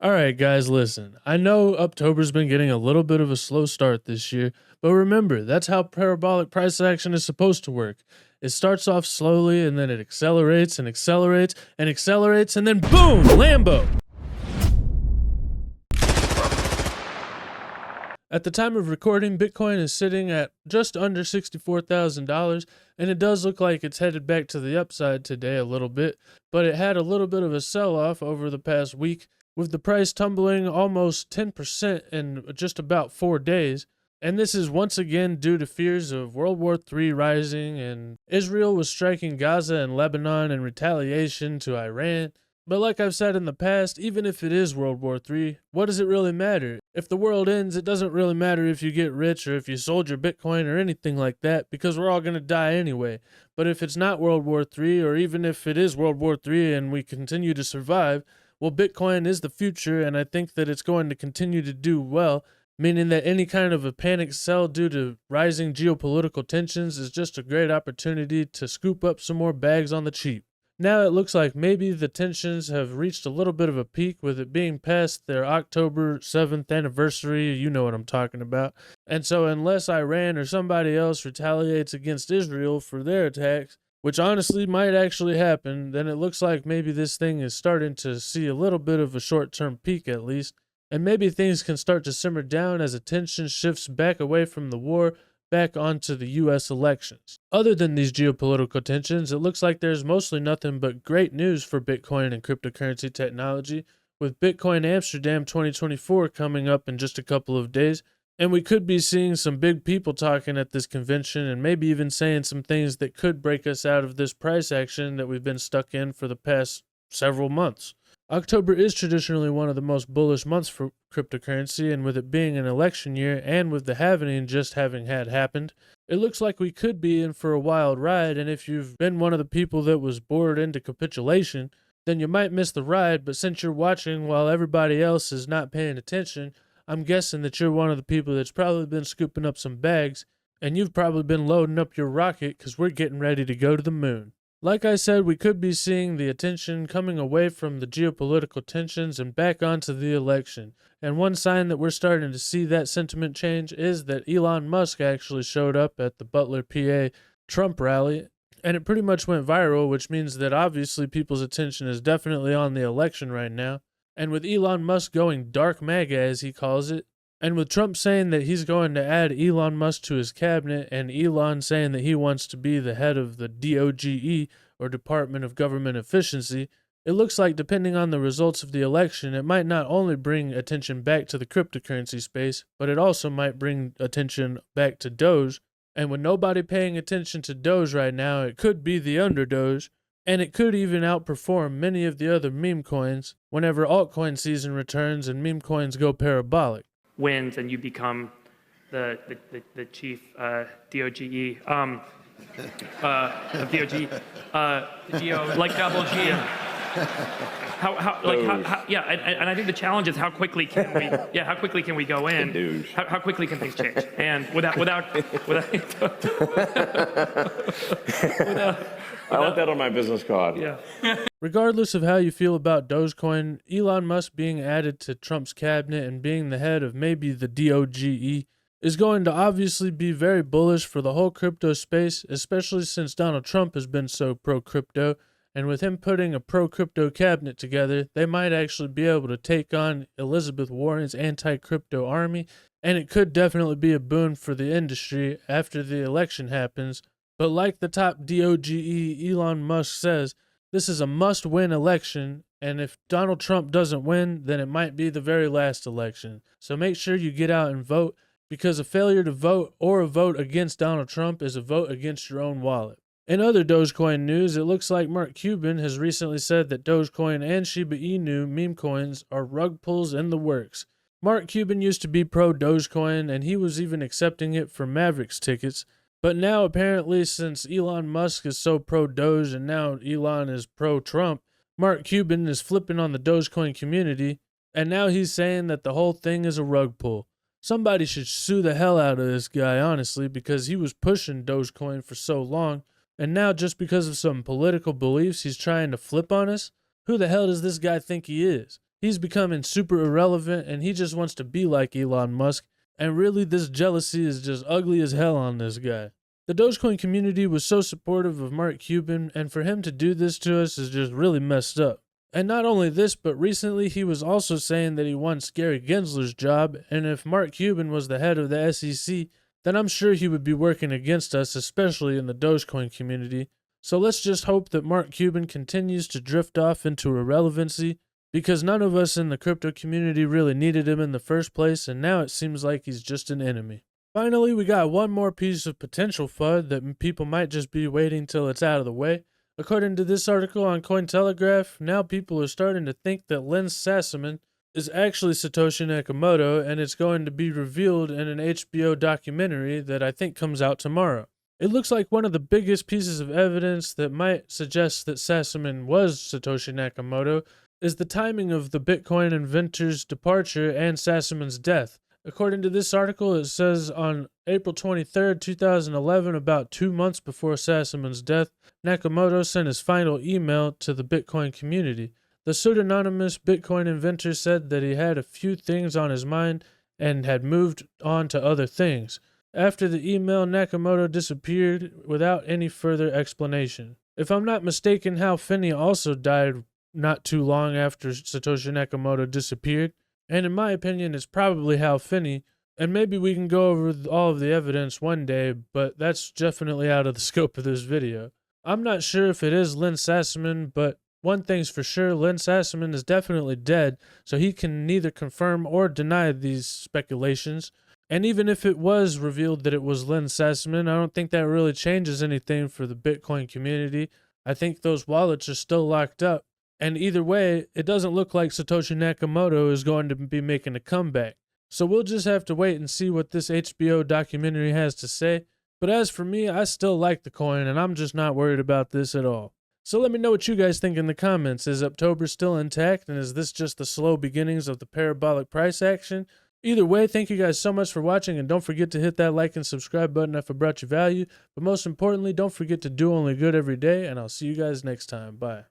All right, guys, listen. I know October's been getting a little bit of a slow start this year, but remember, that's how parabolic price action is supposed to work. It starts off slowly and then it accelerates and accelerates and accelerates and then boom, Lambo. At the time of recording, Bitcoin is sitting at just under $64,000, and it does look like it's headed back to the upside today a little bit, but it had a little bit of a sell-off over the past week, with the price tumbling almost 10% in just about 4 days. And this is once again due to fears of World War III rising, and Israel was striking Gaza and Lebanon in retaliation to Iran. But like I've said in the past, even if it is World War III, what does it really matter? If the world ends, it doesn't really matter if you get rich or if you sold your Bitcoin or anything like that, because we're all going to die anyway. But if it's not World War III, or even if it is World War III and we continue to survive, well, Bitcoin is the future, and I think that it's going to continue to do well, meaning that any kind of a panic sell due to rising geopolitical tensions is just a great opportunity to scoop up some more bags on the cheap. Now it looks like maybe the tensions have reached a little bit of a peak, with it being past their October 7th anniversary, you know what I'm talking about. And so unless Iran or somebody else retaliates against Israel for their attacks, which honestly might actually happen, then it looks like maybe this thing is starting to see a little bit of a short-term peak at least, and maybe things can start to simmer down as attention shifts back away from the war, back onto the U.S. elections. Other than these geopolitical tensions, it looks like there's mostly nothing but great news for Bitcoin and cryptocurrency technology, with Bitcoin Amsterdam 2024 coming up in just a couple of days, and we could be seeing some big people talking at this convention and maybe even saying some things that could break us out of this price action that we've been stuck in for the past several months. October is traditionally one of the most bullish months for cryptocurrency, and with it being an election year and with the halving just having happened, it looks like we could be in for a wild ride. And if you've been one of the people that was bored into capitulation, then you might miss the ride. But since you're watching while everybody else is not paying attention, I'm guessing that you're one of the people that's probably been scooping up some bags, and you've probably been loading up your rocket because we're getting ready to go to the moon. Like I said, we could be seeing the attention coming away from the geopolitical tensions and back onto the election. And one sign that we're starting to see that sentiment change is that Elon Musk actually showed up at the Butler, PA Trump rally, and it pretty much went viral, which means that obviously people's attention is definitely on the election right now. And with Elon Musk going dark MAGA, as he calls it, and with Trump saying that he's going to add Elon Musk to his cabinet, and Elon saying that he wants to be the head of the DOGE, or Department of Government Efficiency, it looks like, depending on the results of the election, it might not only bring attention back to the cryptocurrency space, but it also might bring attention back to Doge. And with nobody paying attention to Doge right now, it could be the under Doge, and it could even outperform many of the other meme coins whenever altcoin season returns and meme coins go parabolic. Wins and you become the chief DOGE of DOG, like double G. Yeah, and I think the challenge is how quickly can we go in? How quickly can things change? And without I want that on my business card. Yeah. Regardless of how you feel about Dogecoin, Elon Musk being added to Trump's cabinet and being the head of maybe the DOGE is going to obviously be very bullish for the whole crypto space, especially since Donald Trump has been so pro-crypto, and with him putting a pro-crypto cabinet together, they might actually be able to take on Elizabeth Warren's anti-crypto army, and it could definitely be a boon for the industry after the election happens. But like the top DOGE Elon Musk says, this is a must-win election, and if Donald Trump doesn't win, then it might be the very last election. So make sure you get out and vote, because a failure to vote or a vote against Donald Trump is a vote against your own wallet. In other Dogecoin news, it looks like Mark Cuban has recently said that Dogecoin and Shiba Inu meme coins are rug pulls in the works. Mark Cuban used to be pro-Dogecoin, and he was even accepting it for Mavericks tickets. But now apparently, since Elon Musk is so pro-Doge and now Elon is pro-Trump, Mark Cuban is flipping on the Dogecoin community, and now he's saying that the whole thing is a rug pull. Somebody should sue the hell out of this guy, honestly, because he was pushing Dogecoin for so long, and now just because of some political beliefs he's trying to flip on us? Who the hell does this guy think he is? He's becoming super irrelevant and he just wants to be like Elon Musk. And really, this jealousy is just ugly as hell on this guy. The Dogecoin community was so supportive of Mark Cuban, and for him to do this to us is just really messed up. And not only this, but recently he was also saying that he wants Gary Gensler's job, and if Mark Cuban was the head of the SEC, then I'm sure he would be working against us, especially in the Dogecoin community. So let's just hope that Mark Cuban continues to drift off into irrelevancy, because none of us in the crypto community really needed him in the first place, and now it seems like he's just an enemy. Finally, we got one more piece of potential FUD that people might just be waiting till it's out of the way. According to this article on Cointelegraph, now people are starting to think that Len Sassaman is actually Satoshi Nakamoto, and it's going to be revealed in an HBO documentary that I think comes out tomorrow. It looks like one of the biggest pieces of evidence that might suggest that Sassaman was Satoshi Nakamoto is the timing of the Bitcoin inventor's departure and Sassaman's death. According to this article, it says on April 23, 2011, about 2 months before Sassaman's death, Nakamoto sent his final email to the Bitcoin community. The pseudonymous Bitcoin inventor said that he had a few things on his mind and had moved on to other things. After the email, Nakamoto disappeared without any further explanation. If I'm not mistaken, Hal Finney also died not too long after Satoshi Nakamoto disappeared. And in my opinion, it's probably Hal Finney, and maybe we can go over all of the evidence one day, but that's definitely out of the scope of this video. I'm not sure if it is Len Sassaman, but one thing's for sure, Len Sassaman is definitely dead, so he can neither confirm or deny these speculations. And even if it was revealed that it was Len Sassaman, I don't think that really changes anything for the Bitcoin community. I think those wallets are still locked up. And either way, it doesn't look like Satoshi Nakamoto is going to be making a comeback. So we'll just have to wait and see what this HBO documentary has to say. But as for me, I still like the coin, and I'm just not worried about this at all. So let me know what you guys think in the comments. Is October still intact, and is this just the slow beginnings of the parabolic price action? Either way, thank you guys so much for watching, and don't forget to hit that like and subscribe button if it brought you value. But most importantly, don't forget to do only good every day, and I'll see you guys next time. Bye.